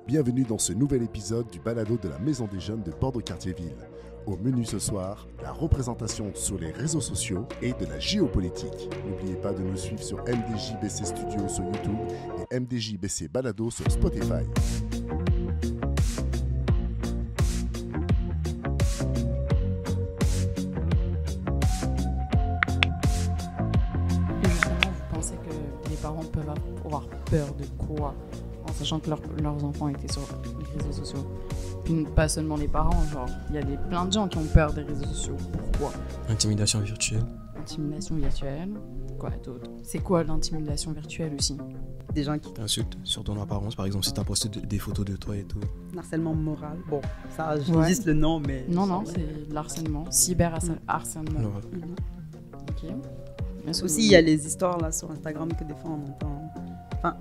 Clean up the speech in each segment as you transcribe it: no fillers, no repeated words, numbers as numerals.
Bienvenue dans ce nouvel épisode du balado de la Maison des Jeunes de Bordeaux-Quartier-Ville. Au menu ce soir, la représentation sur les réseaux sociaux et de la géopolitique. N'oubliez pas de nous suivre sur MDJBC Studio sur YouTube et MDJBC Balado sur Spotify. Et justement, vous pensez que les parents peuvent avoir peur de quoi en sachant que leurs enfants étaient sur les réseaux sociaux? Puis pas seulement les parents, genre, il y a plein de gens qui ont peur des réseaux sociaux. Pourquoi? Intimidation virtuelle. Intimidation virtuelle. Quoi d'autre? C'est quoi l'intimidation virtuelle aussi? Des gens qui T'insultes sur ton apparence, par exemple, si t'as posté des photos de toi et tout. harcèlement moral. Bon, ça, je Ouais. dis le nom, mais Non, c'est de l'harcèlement. Cyberharcèlement. Ouais. Mhm. Ok. Est-ce que Aussi, il y a les histoires là sur Instagram que des fois on entend. Enfin,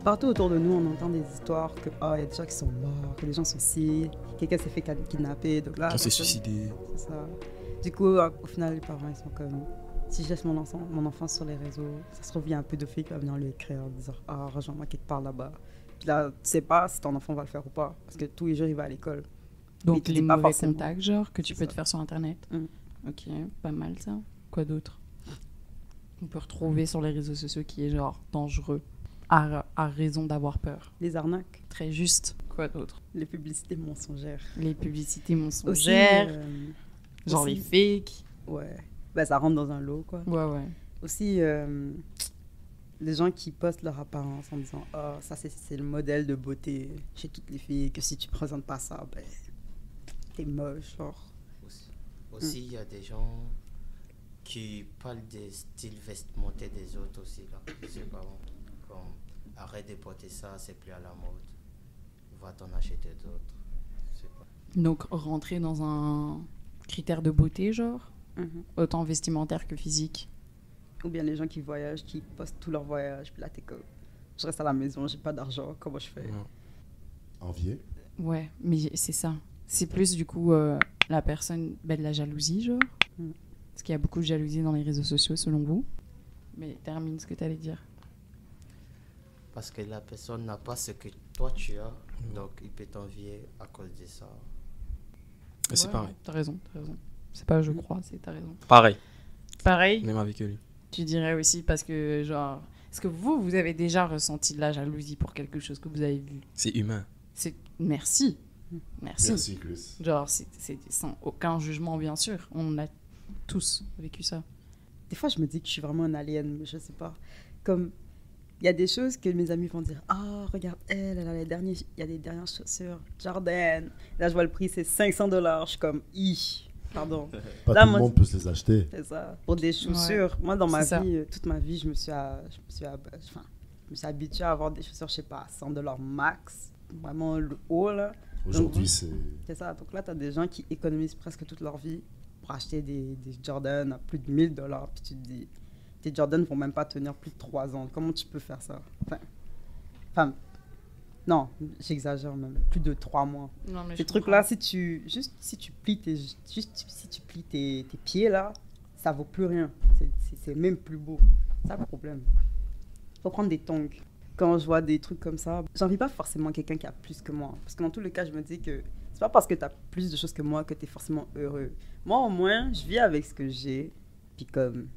partout autour de nous, on entend des histoires que il y a des gens qui sont morts, que les gens sont si, quelqu'un s'est fait kidnapper, donc là. On s'est suicidé. C'est ça. Du coup, au final, les parents ils sont comme, si je laisse mon enfant sur les réseaux, ça se trouve il y a un pédophile qui va venir lui écrire en disant rejoins-moi quelque part là-bas. Puis là, tu sais pas si ton enfant va le faire ou pas, parce que tous les jours il va à l'école. Mais Donc tu les dis pas mauvais forcément. contacts, genre, que tu C'est peux ça. te faire sur Internet. Ok, pas mal ça. Quoi d'autre? On peut retrouver sur les réseaux sociaux qui est genre dangereux, à raison d'avoir peur. Les arnaques, Très juste. Quoi d'autre? les publicités mensongères. Les publicités Aussi, mensongères, genre aussi- les fakes. ouais, ben, ça rentre dans un lot quoi. Ouais. Aussi, les gens qui postent leur apparence en disant ça c'est le modèle de beauté chez toutes les filles, que si tu présentes pas ça, ben t'es moche, genre. Aussi, il y a des gens qui parlent des styles vestimentaires des autres aussi. Là. C'est pas bon. Comme, arrête de porter ça, c'est plus à la mode. Va t'en acheter d'autres. C'est pas... Donc rentrer dans un critère de beauté, genre, autant vestimentaire que physique. Ou bien les gens qui voyagent, qui postent tous leurs voyages, puis là t'es comme, je reste à la maison, j'ai pas d'argent, comment je fais? Ouais. Envié? Ouais, mais c'est ça. C'est plus du coup la personne, de la jalousie, genre. Mm. Parce qu'il y a beaucoup de jalousie dans les réseaux sociaux, selon vous. Mais termine ce que tu allais dire. Parce que la personne n'a pas ce que toi tu as, donc il peut t'envier à cause de ça. Et c'est Ouais, pareil. T'as raison. C'est pas je crois, c'est t'as raison. Pareil. Pareil, Même avec lui. tu dirais aussi parce que, genre, est-ce que vous avez déjà ressenti de la jalousie pour quelque chose que vous avez vu? C'est humain. Merci. Merci, Chris. Genre, c'est sans aucun jugement, bien sûr. On a tous vécu ça. Des fois, je me dis que je suis vraiment un alien, mais je sais pas. Comme, il y a des choses que mes amis vont dire. Regarde, elle a il y a les dernières chaussures Jordan. Là, je vois le prix, c'est $500. Je suis comme, pardon. Pas Là, tout le moi, monde peut se les acheter. C'est ça. Pour des chaussures. Moi, dans ma c'est ça. vie, toute ma vie, je me suis habituée à avoir des chaussures, je sais pas, $100 max. Vraiment le haut, là. Aujourd'hui, c'est... C'est ça. Donc là, tu as des gens qui économisent presque toute leur vie pour acheter des Jordan à plus de $1000. Puis tu te dis, tes Jordan vont même pas tenir plus de 3 ans. Comment tu peux faire ça? Enfin, non, j'exagère même. Plus de 3 mois. Non, mais Ces trucs-là, si tu plies tes pieds, là, ça vaut plus rien. C'est même plus beau. C'est ça le problème. Faut prendre des tongs. Quand je vois des trucs comme ça, j'envie pas forcément quelqu'un qui a plus que moi. Parce que dans tous les cas, je me dis que c'est pas parce que tu as plus de choses que moi que tu es forcément heureux. Moi, au moins, je vis avec ce que j'ai. Puis comme,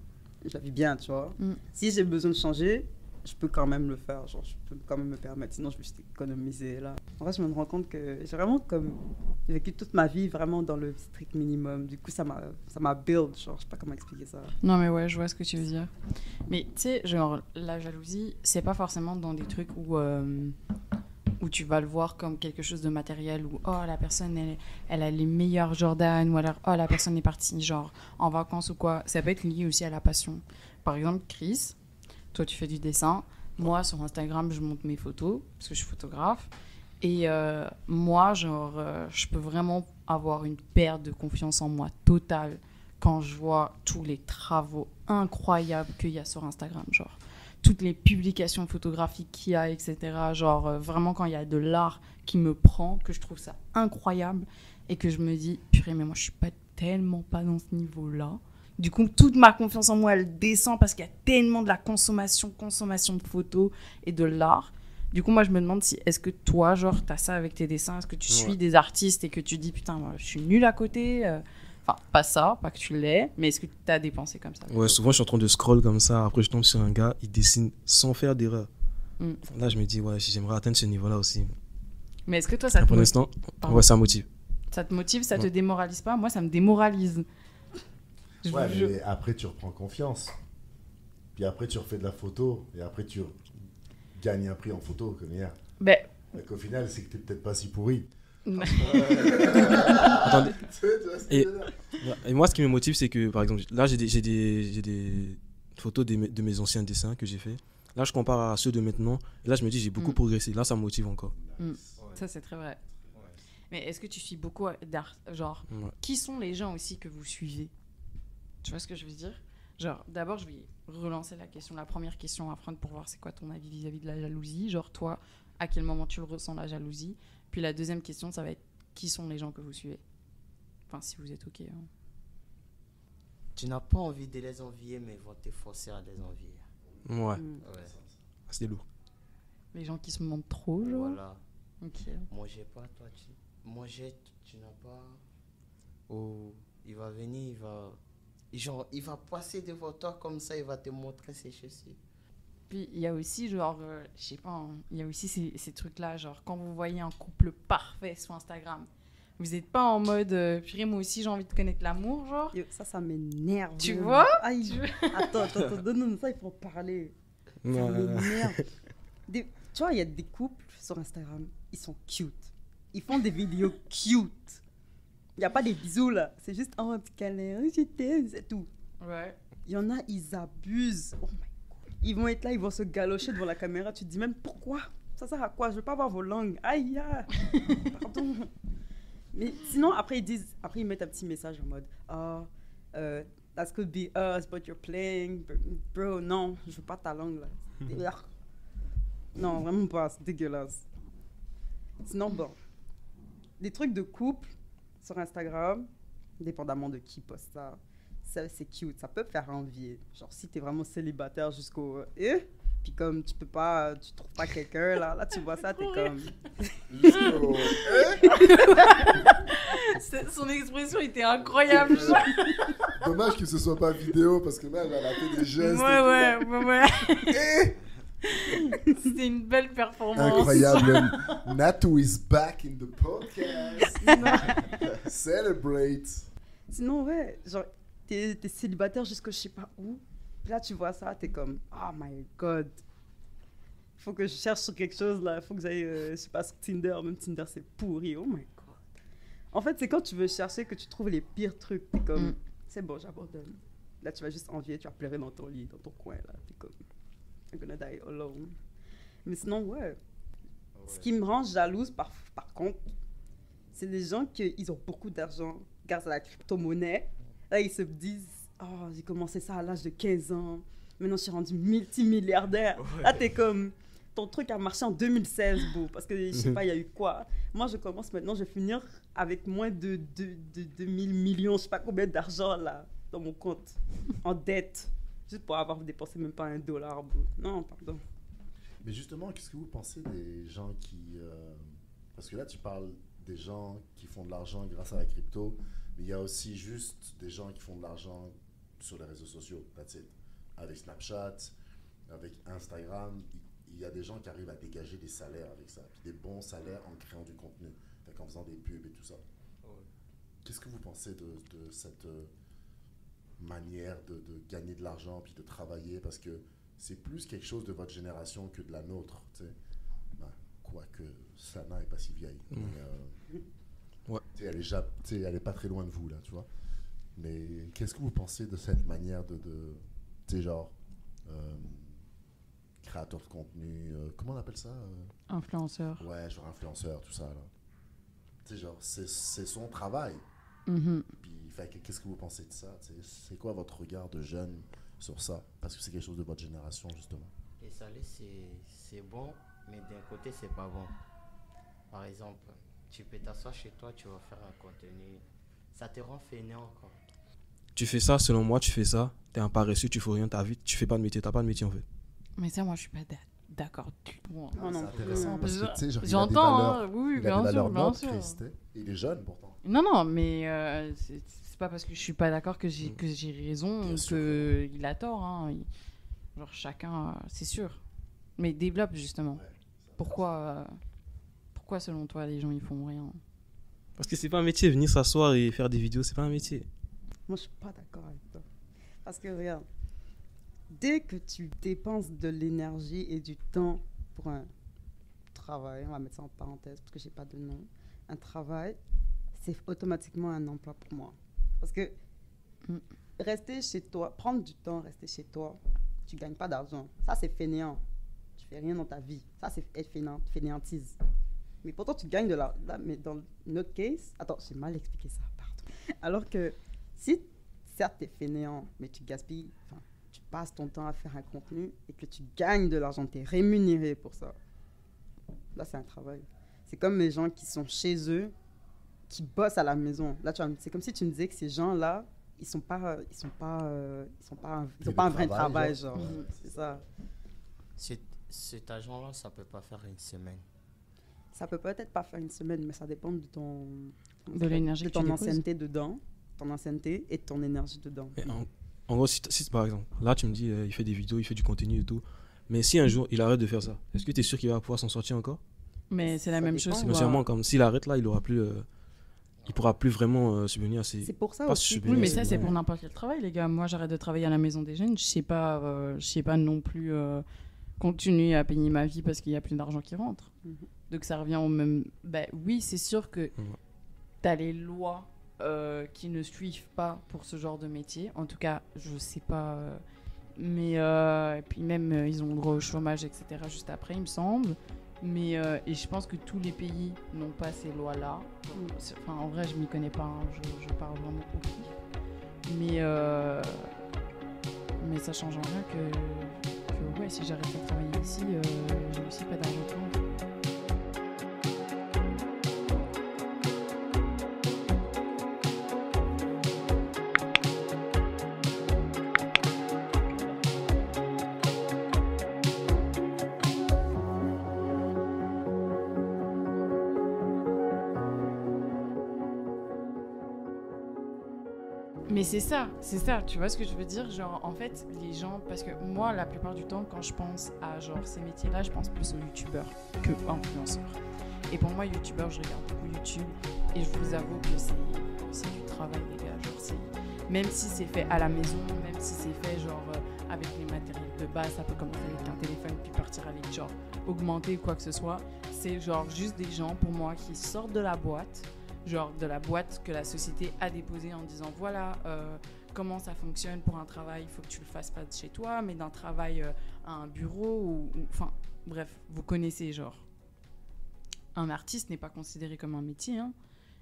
je la vis bien, tu vois. Mm. Si j'ai besoin de changer, je peux quand même le faire. Genre, je peux quand même me permettre. Sinon, je vais juste économiser, là. En vrai, je me rends compte que j'ai vraiment comme vécu toute ma vie vraiment dans le strict minimum. Du coup, ça m'a build. Genre, je sais pas comment expliquer ça. Non, mais ouais, je vois ce que tu veux dire. Mais tu sais, genre, la jalousie, c'est pas forcément dans des trucs où tu vas le voir comme quelque chose de matériel, où la personne, elle a les meilleurs Jordan, ou alors la personne est partie, genre, en vacances ou quoi. Ça peut être lié aussi à la passion. Par exemple, Chris, toi, tu fais du dessin. Moi, sur Instagram, je monte mes photos, parce que je suis photographe. Et moi, genre, je peux vraiment avoir une perte de confiance en moi totale quand je vois tous les travaux incroyables qu'il y a sur Instagram, genre toutes les publications photographiques qu'il y a, etc. Genre vraiment quand il y a de l'art qui me prend, que je trouve ça incroyable et que je me dis, purée, mais moi je suis tellement pas dans ce niveau-là. Du coup, toute ma confiance en moi, elle descend parce qu'il y a tellement de la consommation de photos et de l'art. Du coup, moi, je me demande si, est-ce que toi, genre, t'as ça avec tes dessins? Est-ce que tu suis des artistes et que tu dis, putain, moi, je suis nulle à côté? Enfin, pas ça, pas que tu l'es, mais est-ce que t'as des pensées comme ça? Ouais, souvent je suis en train de scroll comme ça, après je tombe sur un gars, il dessine sans faire d'erreur. Mm. Là, je me dis, ouais, j'aimerais atteindre ce niveau-là aussi. Mais est-ce que toi, ça Pour te l'instant, Pardon. ouais, ça motive. Ça te motive, ça te Ouais. démoralise pas? Moi, ça me démoralise. Ouais, mais après, tu reprends confiance. Puis après, tu refais de la photo. Et après, tu gagnes un prix en photo, comme hier. Ben, Donc au final, c'est que t'es peut-être pas si pourri. Attendez. Tu vois ce que Et- je veux dire? Et moi, ce qui me motive, c'est que, par exemple, là, j'ai des photos de mes anciens dessins que j'ai fait. Là, je compare à ceux de maintenant. Et là, je me dis, j'ai beaucoup progressé. Là, ça me motive encore. ça, c'est très vrai. Mais est-ce que tu suis beaucoup d'art? Genre, Ouais. qui sont les gens aussi que vous suivez? Tu vois ce que je veux dire? Genre, d'abord, je vais relancer la question, la première question à prendre pour voir c'est quoi ton avis vis-à-vis de la jalousie. Genre, toi, à quel moment tu le ressens, la jalousie? Puis la deuxième question, ça va être qui sont les gens que vous suivez? Enfin, si vous êtes OK. Hein. Tu n'as pas envie de les envier, mais ils vont te forcer à les envier. Ouais, Ouais. c'est lourd. Les gens qui se montrent trop, genre? Voilà. OK. Moi, j'ai pas, toi, tu n'as pas. Oh, il va venir, il va passer devant toi comme ça, il va te montrer ses chaussures. Puis il y a aussi, genre, je sais pas, hein, il y a aussi ces trucs-là, genre, quand vous voyez un couple parfait sur Instagram, vous n'êtes pas en mode, purée, moi aussi j'ai envie de connaître l'amour, genre. Yo, ça m'énerve. Tu vraiment. vois? Aïe. Attends, donne-nous ça, il faut en parler. Ça Ouais. m'énerve. Tu vois, il y a des couples sur Instagram, ils sont cute. Ils font des vidéos cute. Il n'y a pas des bisous là. C'est juste un petit câlin. Oh, je t'aime, c'est tout. Ouais. Il y en a, ils abusent. Oh my God. Ils vont être là, ils vont se galocher devant la caméra. Tu te dis même pourquoi? Ça sert à quoi? Je veux pas voir vos langues. Aïe, ah. Pardon. Mais sinon, après, ils mettent un petit message en mode that could be us, but you're playing. Bro, non, je veux pas ta langue là. Non, vraiment pas, c'est dégueulasse. Sinon, bon, des trucs de couple sur Instagram, dépendamment de qui poste ça, c'est cute, ça peut faire envie. Genre, si t'es vraiment célibataire jusqu'au puis comme tu trouves pas quelqu'un, là tu vois ça, t'es comme. Jusqu'au- Son expression était incroyable, genre. Dommage que ce soit pas vidéo parce que là, elle a fait des gestes. Ouais. C'était une belle performance. Incroyable. Natu is back in the podcast. Celebrate. Sinon, ouais, genre, t'es célibataire jusqu'au je sais pas où. Puis là, tu vois ça, t'es comme, oh my God. Faut que je cherche sur quelque chose, là. Faut que j'aille, je sais pas, sur Tinder. Même Tinder, c'est pourri. Oh my God. En fait, c'est quand tu veux chercher que tu trouves les pires trucs. T'es comme, c'est bon, j'abandonne. Là, tu vas juste envier, tu vas pleurer dans ton lit, dans ton coin, là. T'es comme, I'm gonna die alone. Mais sinon, ouais. Ce qui me rend jalouse, par contre, c'est les gens qui ont beaucoup d'argent grâce à la crypto-monnaie. Là, ils se disent, oh, j'ai commencé ça à l'âge de 15 ans. Maintenant, je suis rendu multimilliardaire. Ouais. Là, t'es comme, ton truc a marché en 2016, beau. Parce que, je sais pas, il y a eu quoi. Moi, je commence maintenant, je vais finir avec moins de 2000 millions, je sais pas combien d'argent, là, dans mon compte, en dette. Juste pour avoir dépensé même pas $1, beau. Non, pardon. Mais justement, qu'est-ce que vous pensez des gens qui... Parce que là, tu parles des gens qui font de l'argent grâce à la crypto, mais il y a aussi juste des gens qui font de l'argent sur les réseaux sociaux, that's it. Avec Snapchat, avec Instagram, il y a des gens qui arrivent à dégager des salaires avec ça, puis des bons salaires en créant du contenu, en faisant des pubs et tout ça. Qu'est-ce que vous pensez de cette manière de gagner de l'argent puis de travailler, parce que c'est plus quelque chose de votre génération que de la nôtre, tu sais. Ben, quoique Sana est pas si vieille. Mais, Ouais. tu sais, elle est pas très loin de vous là, tu vois. Mais qu'est-ce que vous pensez de cette manière de tu sais, genre créateur de contenu, comment on appelle ça Influenceur. Ouais, genre influenceur, tout ça là. Tu sais, genre c'est son travail. Mhm. Puis, fait que qu'est-ce que vous pensez de ça? C'est quoi votre regard de jeune sur ça? Parce que c'est quelque chose de votre génération, justement. Les salaires, c'est bon, mais d'un côté, c'est pas bon. Par exemple, tu peux t'asseoir chez toi, tu vas faire un contenu. Ça te rend fainéant encore. Tu fais ça, selon moi, tu fais ça. T'es un paresseux, tu fais rien, ta vie, tu fais pas de métier, t'as pas de métier en fait. Mais ça, moi, je suis pas d'accord du tout. Moi C'est non plus. intéressant parce que tu sais, genre, il a des J'entends, valeurs, hein, oui, il a bien des valeurs sûr, bien nobles, sûr. Christ, hein. Il est jeune pourtant. Non, mais c'est pas parce que je suis pas d'accord que j'ai raison Bien ou sûr. qu'il a tort. Hein. Genre chacun, c'est sûr. Mais développe justement. Ouais. Pourquoi selon toi les gens ils font rien? Parce que c'est pas un métier, venir s'asseoir et faire des vidéos, c'est pas un métier. Moi, je suis pas d'accord avec toi. Parce que regarde, dès que tu dépenses de l'énergie et du temps pour un travail, on va mettre ça en parenthèse parce que j'ai pas de nom, un travail, c'est automatiquement un emploi pour moi. Parce que rester chez toi, prendre du temps, rester chez toi, tu gagnes pas d'argent. Ça, c'est fainéant. Tu fais rien dans ta vie. Ça, c'est être fainéantise. Mais pourtant, tu gagnes de l'argent. Mais dans notre case, attends, j'ai mal expliqué ça, pardon. Alors que si, certes, tu es fainéant, mais tu gaspilles, enfin, tu passes ton temps à faire un contenu et que tu gagnes de l'argent, tu es rémunéré pour ça. Là, c'est un travail. C'est comme les gens qui sont chez eux, qui bossent à la maison. Là, c'est comme si tu me disais que ces gens-là, ils n'ont pas un vrai travail, genre. C'est ça. Cet agent-là, ça peut pas faire une semaine. Ça peut peut-être pas faire une semaine, mais ça dépend de De l'énergie de que tu ton déposes. ancienneté dedans, ton ancienneté et de ton énergie dedans. Et en gros, si par exemple, là tu me dis, il fait des vidéos, il fait du contenu et tout, mais si un jour il arrête de faire ça, est-ce que tu es sûr qu'il va pouvoir s'en sortir encore? Mais c'est la Ça même dépend. chose. Financièrement, comme s'il arrête là, il aura plus, il pourra plus vraiment subvenir à ses. C'est pour ça Pas aussi. subvenir Oui, mais à ses ça, c'est besoins. pour n'importe quel travail, les gars. Moi, j'arrête de travailler à la maison des jeunes. Je sais pas non plus continuer à payer ma vie parce qu'il y a plus d'argent qui rentre. Mhm. Donc, ça revient au même. Ben, oui, c'est sûr que tu as les lois qui ne suivent pas pour ce genre de métier. En tout cas, je sais pas. Mais et puis même, ils ont le droit au chômage, etc. juste après, il me semble. Mais et je pense que tous les pays n'ont pas ces lois-là. Enfin, en vrai, je m'y connais pas. Hein. Je parle vraiment au pif. Mais ça change en rien que ouais, si j'arrête de travailler ici, j'ai aussi pas d'argent qui rentre. Mais c'est ça, tu vois ce que je veux dire? Genre, en fait, les gens, parce que moi, la plupart du temps, quand je pense à genre ces métiers-là, je pense plus aux youtubeurs que influenceurs. Et pour moi, youtubeur, je regarde beaucoup YouTube et je vous avoue que c'est du travail, les gars. Genre, même si c'est fait à la maison, même si c'est fait genre avec les matériels de base, ça peut commencer avec un téléphone puis partir avec genre augmenter ou quoi que ce soit. C'est genre juste des gens, pour moi, qui sortent de la boîte. Genre de la boîte que la société a déposée en disant voilà comment ça fonctionne pour un travail, il faut que tu le fasses pas de chez toi mais d'un travail à un bureau enfin bref, vous connaissez genre un artiste n'est pas considéré comme un métier hein.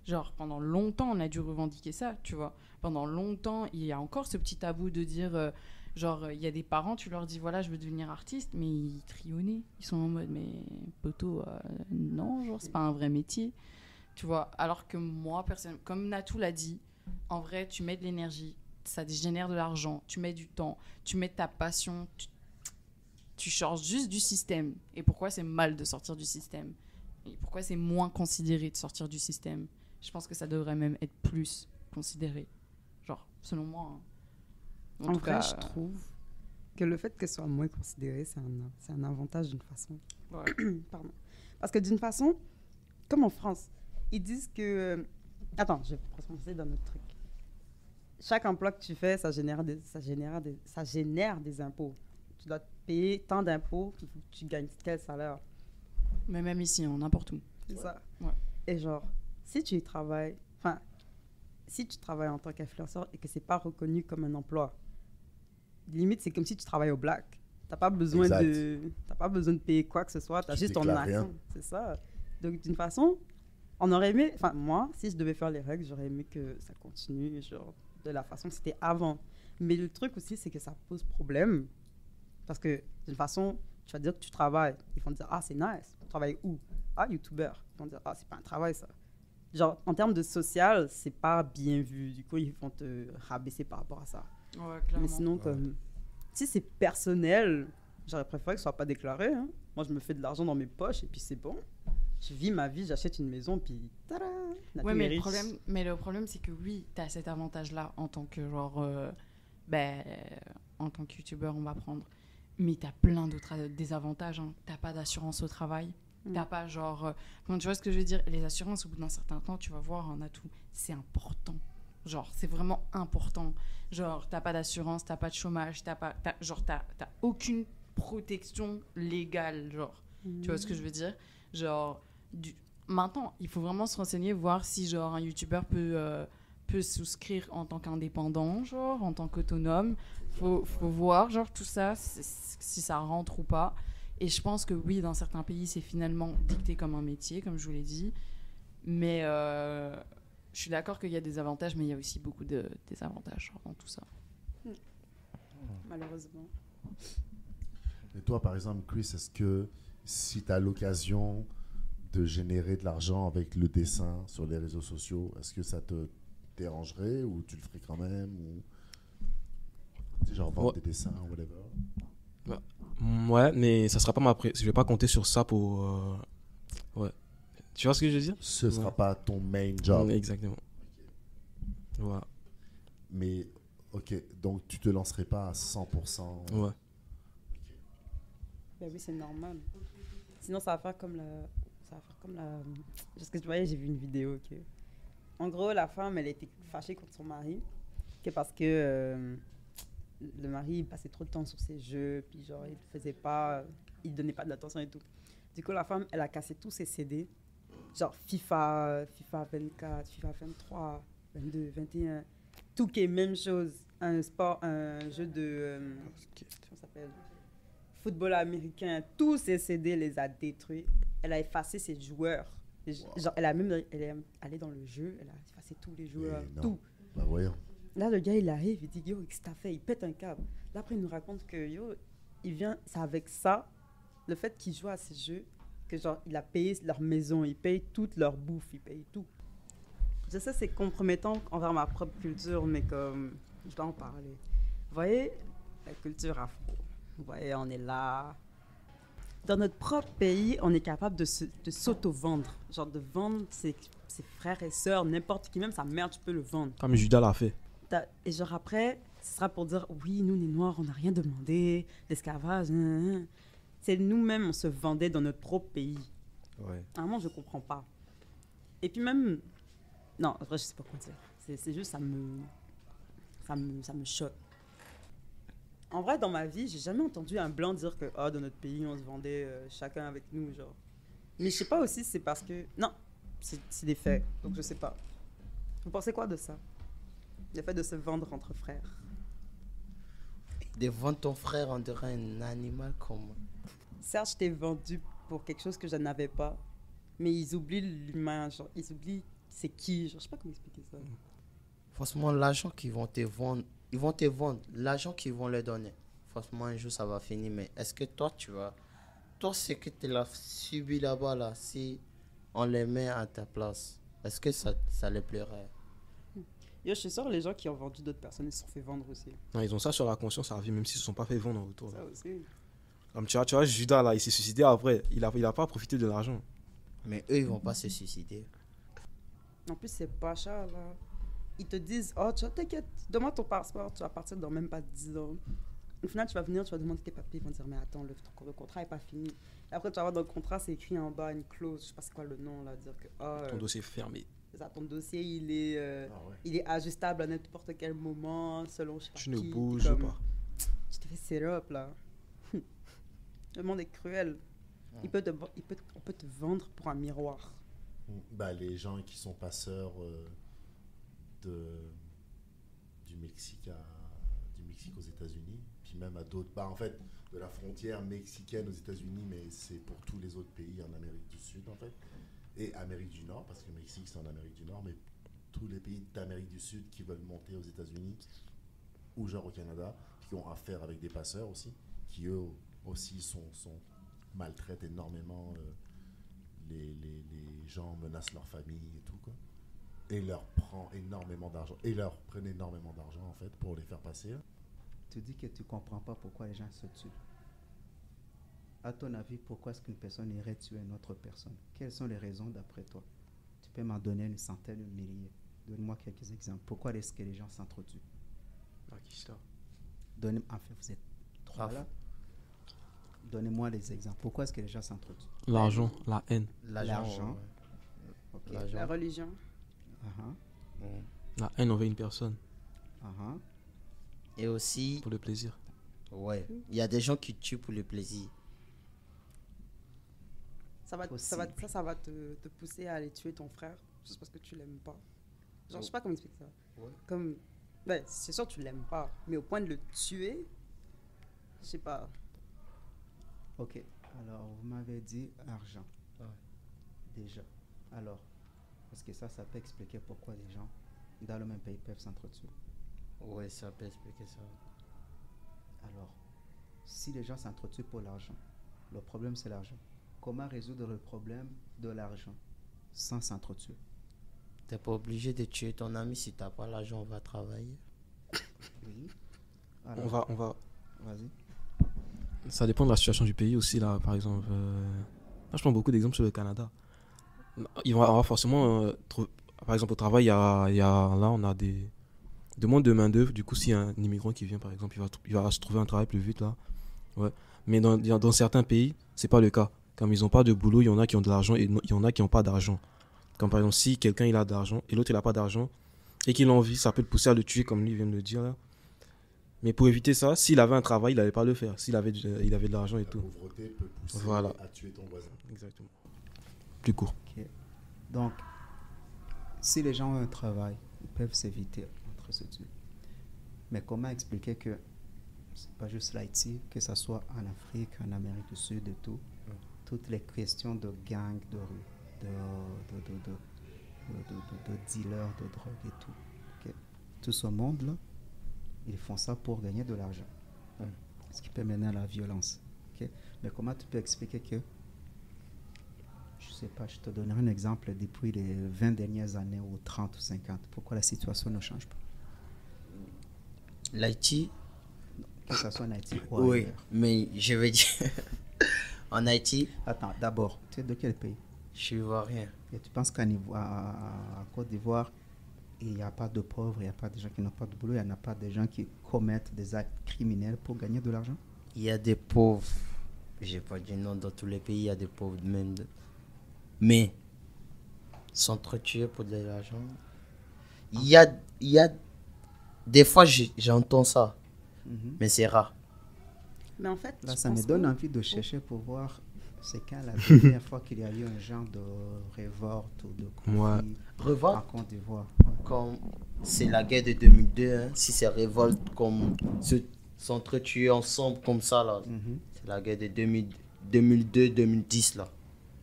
Genre pendant longtemps on a dû revendiquer ça, tu vois, pendant longtemps il y a encore ce petit tabou de dire genre il y a des parents, tu leur dis voilà je veux devenir artiste mais ils trient au nez, ils sont en mode mais poteau non genre c'est pas un vrai métier. Tu vois, alors que moi, comme Natou l'a dit, en vrai, tu mets de l'énergie, ça génère de l'argent, tu mets du temps, tu mets ta passion, tu changes juste du système. Et pourquoi c'est mal de sortir du système? Et pourquoi c'est moins considéré de sortir du système? Je pense que ça devrait même être plus considéré. Genre, selon moi. Hein. En vrai, je trouve que le fait que ce soit moins considéré, c'est un avantage d'une façon. Ouais. Pardon. Parce que d'une façon, comme en France, ils disent que... Attends, je vais commencer dans notre truc. Chaque emploi que tu fais, ça génère des impôts. Tu dois payer tant d'impôts, il faut que tu gagnes tel salaire. Mais même ici, hein, n'importe où. C'est ça. Ouais. Et genre, si tu travailles en tant qu'influenceur et que c'est pas reconnu comme un emploi, limite, c'est comme si tu travailles au black. T'as pas besoin de payer quoi que ce soit, t'as juste ton accent. C'est ça. Donc, d'une façon... On aurait aimé, enfin moi, si je devais faire les règles, j'aurais aimé que ça continue genre, de la façon que c'était avant. Mais le truc aussi, c'est que ça pose problème. Parce que d'une façon, tu vas dire que tu travailles. Ils vont te dire, ah c'est nice, tu travailles où? Ah, youtubeur. Ils vont te dire, ah c'est pas un travail ça. Genre, en termes de social, c'est pas bien vu. Du coup, ils vont te rabaisser par rapport à ça. Ouais, clairement. Mais sinon, comme si c'est personnel, J'aurais préféré que ce soit pas déclaré. Hein. Moi, je me fais de l'argent dans mes poches et puis c'est bon. Je vis ma vie, j'achète une maison, puis tada, Ouais, mais le problème, c'est que oui, tu as cet avantage-là en tant que en tant que youtubeur, on va prendre. Mais tu as plein d'autres désavantages. Hein. Tu n'as pas d'assurance au travail. T'as pas genre... tu vois ce que je veux dire? Les assurances, au bout d'un certain temps, tu vas voir un atout. C'est important. Genre, c'est vraiment important. Genre, t'as pas d'assurance, t'as pas de chômage, t'as aucune protection légale, genre. Tu vois ce que je veux dire? Genre, maintenant, il faut vraiment se renseigner, voir si, genre, un youtubeur peut souscrire en tant qu'indépendant, genre, en tant qu'autonome. Faut voir, genre, tout ça, si ça rentre ou pas. Et je pense que oui, dans certains pays, c'est finalement dicté comme un métier, comme je vous l'ai dit. Mais je suis d'accord qu'il y a des avantages, mais il y a aussi beaucoup de désavantages dans tout ça. Malheureusement. Et toi, par exemple, Chris, est-ce que si tu as l'occasion de générer de l'argent avec le dessin sur les réseaux sociaux, est-ce que ça te dérangerait ou tu le ferais quand même ou genre vendre des dessins ou whatever? Ouais, mais ça sera pas je vais pas compter sur ça pour ouais. Tu vois ce que je veux dire? Ce sera pas ton main job. Exactement. Ouais. Mais ok, donc tu te lancerais pas à 100%. Ouais. Ben oui, c'est normal. Sinon, ça va faire comme la. Parce que tu voyais, j'ai vu une vidéo. En gros, la femme, elle était fâchée contre son mari. Parce que le mari, il passait trop de temps sur ses jeux. Puis, genre, il donnait pas de l'attention et tout. Du coup, la femme, elle a cassé tous ses CD. Genre FIFA 24, FIFA 23, 22, 21. Tout qui est même chose. Un jeu de. Comment ça s'appelle? Football américain. Tous ses CD les a détruits. Elle a effacé ses joueurs. Genre, elle est allée dans le jeu, elle a effacé tous les joueurs. Tout. Bah voyons. Là, le gars, il arrive, il dit, yo, qu'est-ce que t'as fait? Il pète un câble. Là, après, il nous raconte que, yo, c'est avec ça, le fait qu'il joue à ces jeux, que genre, il a payé leur maison, il paye toute leur bouffe, il paye tout. Je sais, c'est compromettant envers ma propre culture, mais comme, je dois en parler. Vous voyez, la culture afro, vous voyez, on est là. Dans notre propre pays, on est capable de s'auto-vendre. Genre, de vendre ses frères et sœurs, n'importe qui, même sa mère, tu peux le vendre. Comme Judas l'a fait. Et genre après, ce sera pour dire, oui, nous, les Noirs, on n'a rien demandé, l'esclavage, c'est nous-mêmes, on se vendait dans notre propre pays. Ouais. À un moment, je ne comprends pas. Et puis même, non, en vrai, je ne sais pas quoi dire. C'est juste, ça me choque. En vrai, dans ma vie, j'ai jamais entendu un blanc dire que, dans notre pays, on se vendait chacun avec nous, genre. Mais je sais pas aussi, c'est parce que, non, c'est des faits, donc je sais pas. Vous pensez quoi de ça? Le fait de se vendre entre frères. De vendre ton frère, on dirait un animal comme... Certes, je t'ai vendu pour quelque chose que je n'avais pas, mais ils oublient l'humain, genre, ils oublient c'est qui, genre, je sais pas comment expliquer ça. Franchement, l'argent qu'ils vont te vendre, ils vont te vendre, l'argent qu'ils vont leur donner. Franchement, un jour, ça va finir, mais est-ce que toi, toi, ce que tu as subi là-bas, là, si on les met à ta place, est-ce que ça les plairait? Yo, je suis sûr les gens qui ont vendu d'autres personnes, ils se sont fait vendre aussi. Non, ils ont ça sur la conscience à vie, même s'ils ne se sont pas fait vendre en retour. Ça aussi. Comme tu vois, Judas, là, il s'est suicidé après. Il a pas profité de l'argent. Mais eux, ils vont pas se suicider. En plus, c'est pas cher, là. Ils te disent, oh, t'inquiète, demande ton passeport, tu vas partir dans même pas 10 ans. Au final, tu vas venir, tu vas demander tes papiers, ils vont dire, mais attends, le contrat n'est pas fini. Et après, tu vas voir dans le contrat, c'est écrit en bas une clause, je sais pas c'est quoi le nom, là, dire que... Ton dossier est fermé. Ça, ton dossier, il est ajustable à n'importe quel moment, selon je sais pas Tu ne qui. bouges pas. Tu te fais syrup, là. Le monde est cruel. On peut te vendre pour un miroir. Bah, les gens qui sont passeurs du Mexique aux États-Unis, puis même à d'autres, en fait, de la frontière mexicaine aux États-Unis, mais c'est pour tous les autres pays en Amérique du Sud, en fait, et Amérique du Nord, parce que le Mexique, c'est en Amérique du Nord, mais tous les pays d'Amérique du Sud qui veulent monter aux États-Unis ou genre au Canada, qui ont affaire avec des passeurs aussi, qui eux aussi maltraitent énormément les gens, menacent leur famille et tout, quoi. Et leur prennent énormément d'argent, en fait, pour les faire passer. Tu dis que tu comprends pas pourquoi les gens se tuent. À ton avis, pourquoi est-ce qu'une personne irait tuer une autre personne? Quelles sont les raisons d'après toi? Tu peux m'en donner une centaine, une millier. Donne-moi quelques exemples. Pourquoi est-ce que les gens s'entretuent? Enfin, vous êtes trois là. Donnez-moi des exemples. Pourquoi est-ce que les gens s'entretuent? L'argent, la haine. L'argent. Ok. La religion. Uh-huh. La haine envers une personne, Uh-huh. Et aussi, pour le plaisir. ouais, il y a des gens qui tuent pour le plaisir. Ça va te pousser à aller tuer ton frère juste parce que tu l'aimes pas. Genre, je sais pas comment expliquer ça. Ouais. Comme, ben, c'est sûr que tu l'aimes pas, mais au point de le tuer, je sais pas. Ok. Alors, vous m'avez dit argent. Ouais. Déjà. Alors, parce que ça peut expliquer pourquoi les gens dans le même pays peuvent s'entretuer. Ouais, ça peut expliquer ça. Alors, si les gens s'entretuent pour l'argent, le problème c'est l'argent. Comment résoudre le problème de l'argent sans s'entretuer? T'es pas obligé de tuer ton ami si t'as pas l'argent, on va travailler. Oui. On va. Vas-y. Ça dépend de la situation du pays aussi, là, par exemple. Là, je prends beaucoup d'exemples sur le Canada. Il va y avoir forcément. Par exemple, au travail, là, on a des demandes de main-d'œuvre. Du coup, s'il y a un immigrant qui vient, par exemple, il va se trouver un travail plus vite, là. Ouais. Mais dans certains pays, c'est pas le cas. Comme ils n'ont pas de boulot, il y en a qui ont de l'argent et il y en a qui n'ont pas d'argent. Comme par exemple, si quelqu'un il a de l'argent et l'autre il n'a pas d'argent et qu'il a envie, ça peut le pousser à le tuer, comme lui vient de le dire, là. Mais pour éviter ça, s'il avait un travail, il n'allait pas le faire. S'il avait, il avait de l'argent et La tout. pauvreté peut pousser Voilà. à tuer ton voisin. Exactement. Plus court. Ok. Donc, si les gens ont un travail, ils peuvent s'éviter entre se tuer. Mais comment expliquer que c'est pas juste l'Haïti, que ce soit en Afrique, en Amérique du Sud et tout, toutes les questions de gangs de rue, de dealers de drogue et tout. Ok. Tout ce monde-là, ils font ça pour gagner de l'argent. Ce qui peut mener à la violence. Ok. Mais comment tu peux expliquer que, je sais pas, je te donnerai un exemple depuis les 20 dernières années ou 30 ou 50, pourquoi la situation ne change pas? L'Haïti, Que ce soit en Haïti ou oui, ailleurs. mais je vais dire, en Haïti, Attends, d'abord, tu es de quel pays? je suis ivoirien. Et tu penses qu'à Côte d'Ivoire, il n'y a pas de pauvres, il n'y a pas de gens qui n'ont pas de boulot, il n'y en a pas de gens qui commettent des actes criminels pour gagner de l'argent? Il y a des pauvres, j'ai pas dit non, dans tous les pays, il y a des pauvres même. Mais, s'entretuer pour de l'argent, il y a des fois, j'entends ça, mais c'est rare. Mais en fait, Là, je ça me pense donne pas- envie de chercher pour voir c'est quand la dernière fois qu'il y a eu un genre de révolte ou de conflit Ouais. en Révolte, Côte d'Ivoire. comme c'est la guerre de 2002, hein, si c'est révolte comme s'entretuer ensemble comme ça, là, c'est la guerre de 2002-2010, là.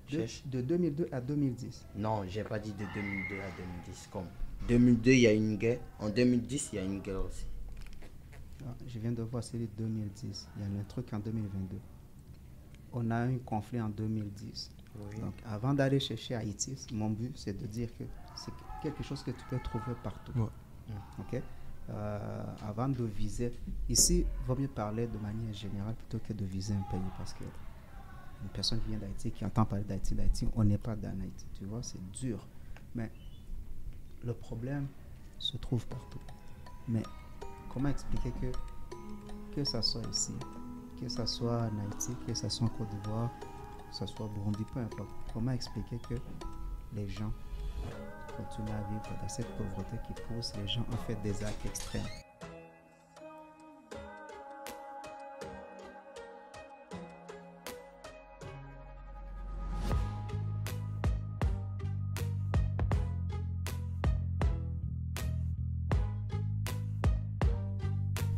Cherche. De 2002 à 2010. Non, j'ai pas dit de 2002 à 2010. Comme 2002, il y a une guerre. En 2010, il y a une guerre aussi. Ah, je viens de voir celui de 2010. Il y a un truc en 2022. On a eu un conflit en 2010. Oui. Donc, avant d'aller chercher Haïti, mon but, c'est de dire que c'est quelque chose que tu peux trouver partout. Ouais. Ok. Avant de viser, ici, il vaut mieux parler de manière générale plutôt que de viser un pays parce que une personne qui vient d'Haïti, qui entend parler d'Haïti, on n'est pas dans Haïti, tu vois, c'est dur. Mais le problème se trouve partout. Mais comment expliquer que ça soit ici, que ça soit en Haïti, que ça soit en Côte d'Ivoire, que ça soit au Burundi, peu importe. Comment expliquer que les gens continuent à vivre dans cette pauvreté qui pousse les gens à faire des actes extrêmes?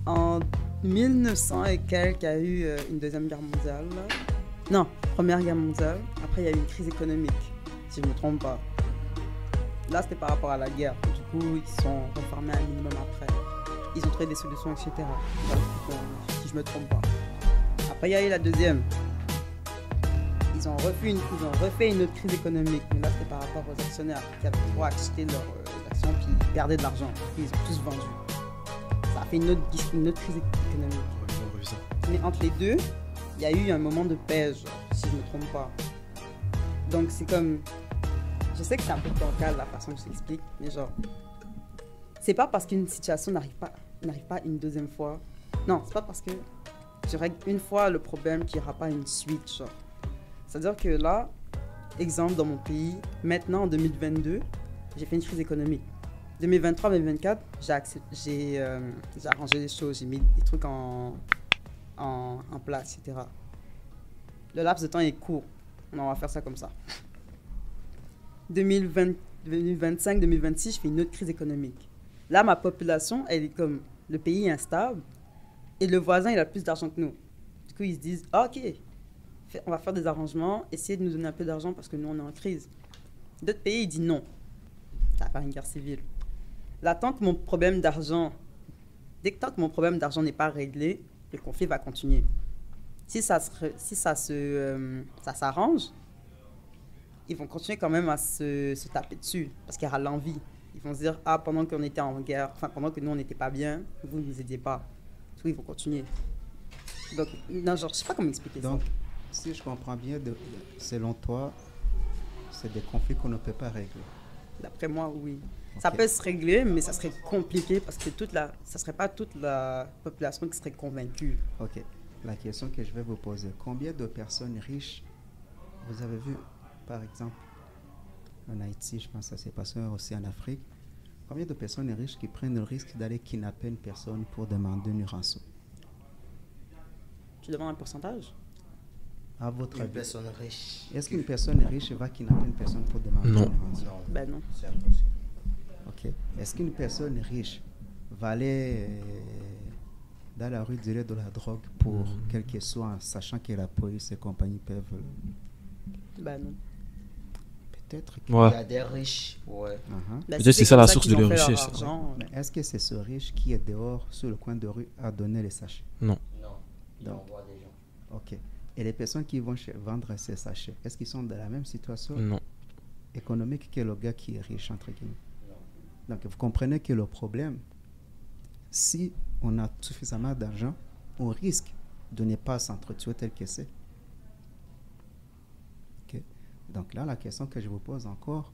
En 1900 et quelques, il y a eu une deuxième guerre mondiale. Non, première guerre mondiale. Après, il y a eu une crise économique, si je ne me trompe pas. Là, c'était par rapport à la guerre. Du coup, ils sont reformés un minimum après. Ils ont trouvé des solutions, etc. Si je ne me trompe pas. Après, il y a eu la deuxième. Ils ont refait une autre crise économique. Mais là, c'était par rapport aux actionnaires qui avaient le droit d'acheter leurs actions puis ils perdaient de l'argent. Ils ont tous vendu. Ça a fait une autre crise économique. Ouais, on a vu ça. Mais entre les deux, il y a eu un moment de paix, genre, si je ne me trompe pas. Donc c'est comme, je sais que c'est un peu bancal la façon dont je t'explique, mais genre, c'est pas parce qu'une situation n'arrive pas une deuxième fois. Non, c'est pas parce que tu règles une fois le problème qu'il n'y aura pas une suite, genre. C'est-à-dire que là, exemple dans mon pays, maintenant en 2022, j'ai fait une crise économique. 2023-2024, j'ai arrangé les choses, j'ai mis des trucs en place, etc. Le laps de temps est court. On va faire ça comme ça. 2025-2026, je fais une autre crise économique. Là, ma population, elle est comme... Le pays est instable et le voisin, il a plus d'argent que nous. Du coup, ils se disent, ah, OK, on va faire des arrangements, essayer de nous donner un peu d'argent parce que nous, on est en crise. D'autres pays, ils disent non. Ça va faire une guerre civile. Là, tant que mon problème d'argent n'est pas réglé, le conflit va continuer. Si ça s'arrange, ils vont continuer quand même à se taper dessus parce qu'il y aura l'envie. Ils vont se dire, ah, pendant qu'on était en guerre, enfin, pendant que nous, on n'était pas bien, vous ne nous aidiez pas. Du coup, ils vont continuer. Donc, non, genre, je sais pas comment expliquer Donc, ça. si je comprends bien, selon toi, c'est des conflits qu'on ne peut pas régler. D'après moi, oui. Ok. Ça peut se régler, mais ça serait compliqué parce que ça serait pas toute la population qui serait convaincue. Ok. La question que je vais vous poser, combien de personnes riches vous avez vu, par exemple, en Haïti, je pense que ça s'est passé aussi en Afrique, combien de personnes riches qui prennent le risque d'aller kidnapper une personne pour demander une rançon? Tu demandes un pourcentage? À votre Une avis, personne riche. est-ce qu'une personne riche va kidnapper une personne pour demander Non. une rançon? Non, Ben non. c'est impossible. Ok. Est-ce qu'une personne riche va aller dans la rue dealer de la drogue pour quel que soit, en sachant que la police et compagnie peuvent... Ben non. Peut-être que... Il y Ouais. a des riches, ouais. Uh-huh. Ben, Peut-être si c'est ça la comme source qu'ils de ont leur fait richesse. argent, Mais est-ce que c'est ce riche qui est dehors, sur le coin de rue, à donner les sachets? Non, il Donc. envoie des gens. Ok. Et les personnes qui vont vendre ces sachets, est-ce qu'ils sont dans la même situation Non. économique que le gars qui est riche, entre guillemets? Non. Donc, vous comprenez que le problème, si on a suffisamment d'argent, on risque de ne pas s'entretuer tel que c'est. Ok. Donc là, la question que je vous pose encore,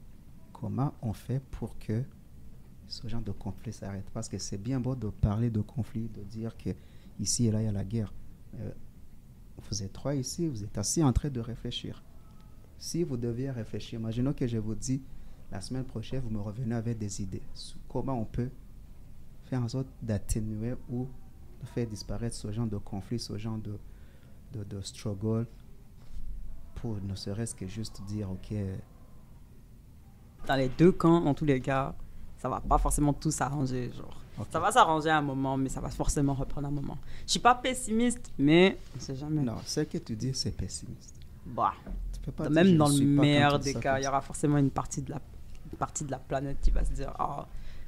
comment on fait pour que ce genre de conflit s'arrête? Parce que c'est bien beau de parler de conflit, de dire que ici et là, il y a la guerre. Vous êtes trois ici, vous êtes assis en train de réfléchir. Si vous deviez réfléchir, imaginons que je vous dis, la semaine prochaine, vous me revenez avec des idées sur comment on peut faire en sorte d'atténuer ou de faire disparaître ce genre de conflit, ce genre de struggle, pour ne serait-ce que juste dire, ok, dans les deux camps, dans tous les cas, ça va pas forcément tout s'arranger, genre. Ok. Ça va s'arranger à un moment, mais ça va forcément reprendre un moment. Je suis pas pessimiste, mais on sait jamais. non, ce que tu dis, c'est pessimiste. Bah, Tu peux pas dire, même je dans ne le suis pas meilleur quand tu dis des ça cas, comme il y ça. aura forcément une partie de la planète qui va se dire, ah,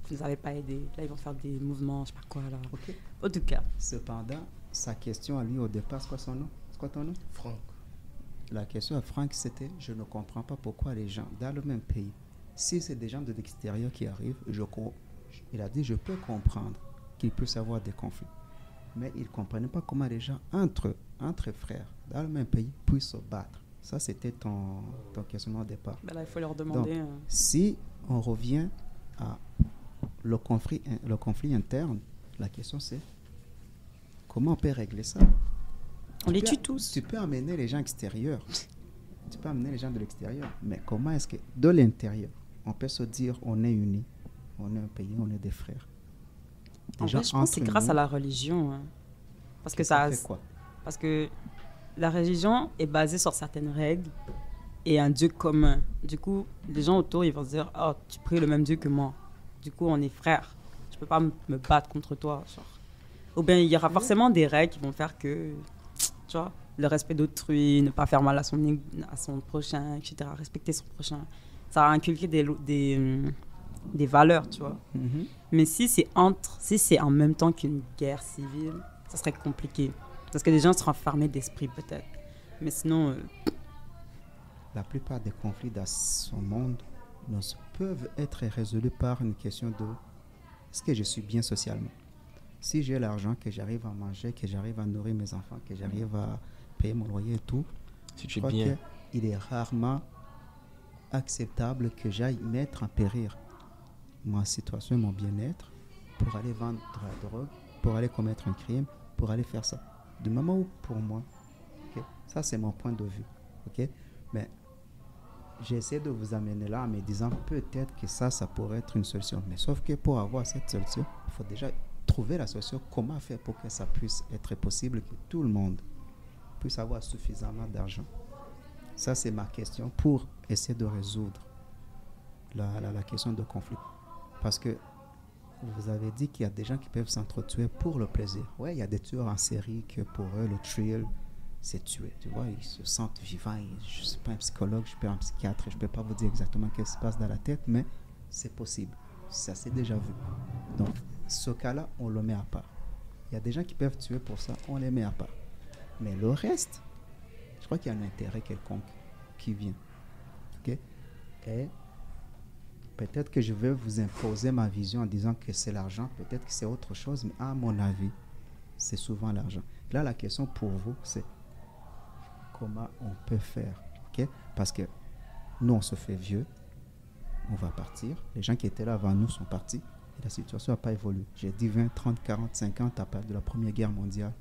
vous nous avez pas aidé. Là, ils vont faire des mouvements, je sais pas quoi là. Ok. En tout cas, Cependant, sa question à lui au départ, c'est quoi son nom? C'est quoi ton nom? Franck, La question à Franck, c'était, je ne comprends pas pourquoi les gens, dans le même pays, si c'est des gens de l'extérieur qui arrivent, il a dit, je peux comprendre qu'il puisse y avoir des conflits. Mais il ne comprenait pas comment les gens, entre frères, dans le même pays, puissent se battre. Ça, c'était ton questionnement au départ. ben là, il faut leur demander. Si on revient à le conflit interne, la question c'est, comment on peut régler ça? On les Tu tue peux- tous. Tu peux amener les gens extérieurs. Tu peux amener les gens de l'extérieur. Mais comment est-ce que, de l'intérieur, on peut se dire on est unis, on est un pays, on est des frères? En Déjà, fait, je pense que c'est entre grâce nous, à la religion. Hein. Parce que ça, fait quoi? parce que la religion est basée sur certaines règles et un Dieu commun. Du coup, les gens autour, ils vont se dire, oh, tu pries le même Dieu que moi. Du coup, on est frères. Je peux pas me battre contre toi. Genre. Ou bien, il y aura forcément des règles qui vont faire que, tu vois, le respect d'autrui, ne pas faire mal à son prochain, etc. Respecter son prochain. Ça va inculquer des valeurs, tu vois. Mhm. Mais si c'est en même temps qu'une guerre civile, ça serait compliqué. Parce que les gens seront fermés d'esprit peut-être. Mais sinon, La plupart des conflits dans ce monde peuvent être résolus par une question de est-ce que je suis bien socialement? Si j'ai l'argent, que j'arrive à manger, que j'arrive à nourrir mes enfants, que j'arrive à payer mon loyer et tout, Si tu je es crois bien. qu'il est rarement acceptable que j'aille mettre en péril ma situation et mon bien-être pour aller vendre de la drogue, pour aller commettre un crime, pour aller faire ça. Du moment où, pour moi, ok, ça c'est mon point de vue, ok, mais j'essaie de vous amener là en me disant peut-être que ça pourrait être une solution. Mais sauf que pour avoir cette solution, il faut déjà trouver la solution. Comment faire pour que ça puisse être possible, que tout le monde puisse avoir suffisamment d'argent. Ça, c'est ma question pour essayer de résoudre la question de conflit. Parce que vous avez dit qu'il y a des gens qui peuvent s'entretuer pour le plaisir. Oui, il y a des tueurs en série que pour eux, le thrill, c'est tuer. Tu vois, ils se sentent vivants. Je ne suis pas un psychologue, je ne suis pas un psychiatre. Je ne peux pas vous dire exactement ce qui se passe dans la tête, mais c'est possible. Ça s'est déjà vu. Donc, ce cas-là, on le met à part. Il y a des gens qui peuvent tuer pour ça, on les met à part. Mais le reste, je crois qu'il y a un intérêt quelconque qui vient. Okay? Et peut-être que je vais vous imposer ma vision en disant que c'est l'argent, peut-être que c'est autre chose, mais à mon avis, c'est souvent l'argent. Là, la question pour vous, c'est comment on peut faire. Okay? Parce que nous, on se fait vieux, on va partir. Les gens qui étaient là avant nous sont partis et la situation n'a pas évolué. J'ai dit 20, 30, 40, 50 à partir de la Première Guerre mondiale.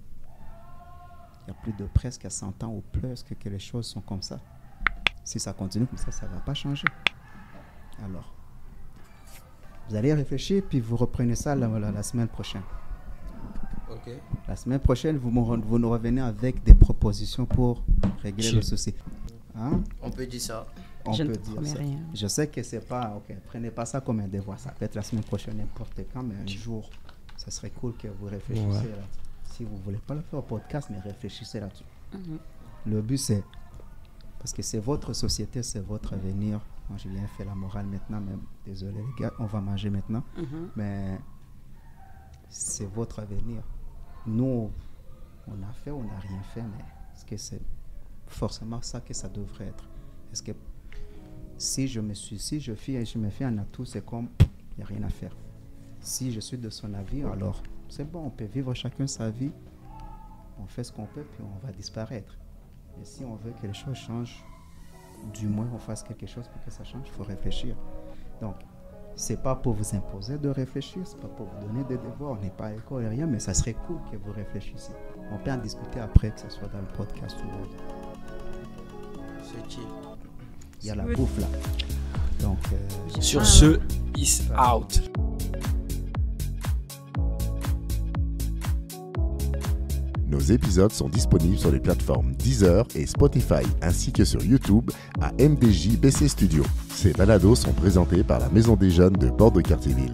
Il y a plus de presque à 100 ans ou plus que les choses sont comme ça. Si ça continue comme ça ne va pas changer. Alors, vous allez réfléchir, puis vous reprenez ça la semaine prochaine. Ok. La semaine prochaine, vous nous revenez avec des propositions pour régler le souci. Hein? On peut dire ça. On Je peut ne dire promets ça. rien. Je sais que c'est pas... Ok, prenez pas ça comme un devoir. Ça peut être la semaine prochaine, n'importe quand, mais un jour, ça serait cool que vous réfléchissiez là-dessus. Si vous ne voulez pas le faire au podcast, mais réfléchissez là-dessus. Le but, c'est... Parce que c'est votre société, c'est votre avenir. Moi, j'ai bien fait la morale maintenant, mais désolé les gars, on va manger maintenant. Mais c'est votre avenir. Nous, on a fait, on n'a rien fait, mais est-ce que c'est forcément ça que ça devrait être? Est-ce que si je me fie un atout, c'est comme, il n'y a rien à faire. Si je suis de son avis, alors c'est bon, on peut vivre chacun sa vie, on fait ce qu'on peut, puis on va disparaître. Et si on veut que les choses changent, du moins on fasse quelque chose pour que ça change, il faut réfléchir. Donc, c'est pas pour vous imposer de réfléchir, c'est pas pour vous donner des devoirs, on n'est pas à l'école et rien, mais ça serait cool que vous réfléchissiez. On peut en discuter après, que ce soit dans le podcast ou autre. C'est chill. Il y a la bouffe là. Donc, Sur ce, peace out. Nos épisodes sont disponibles sur les plateformes Deezer et Spotify, ainsi que sur YouTube à MDJ BC Studio. Ces balados sont présentés par la Maison des Jeunes de Bordeaux-Cartierville.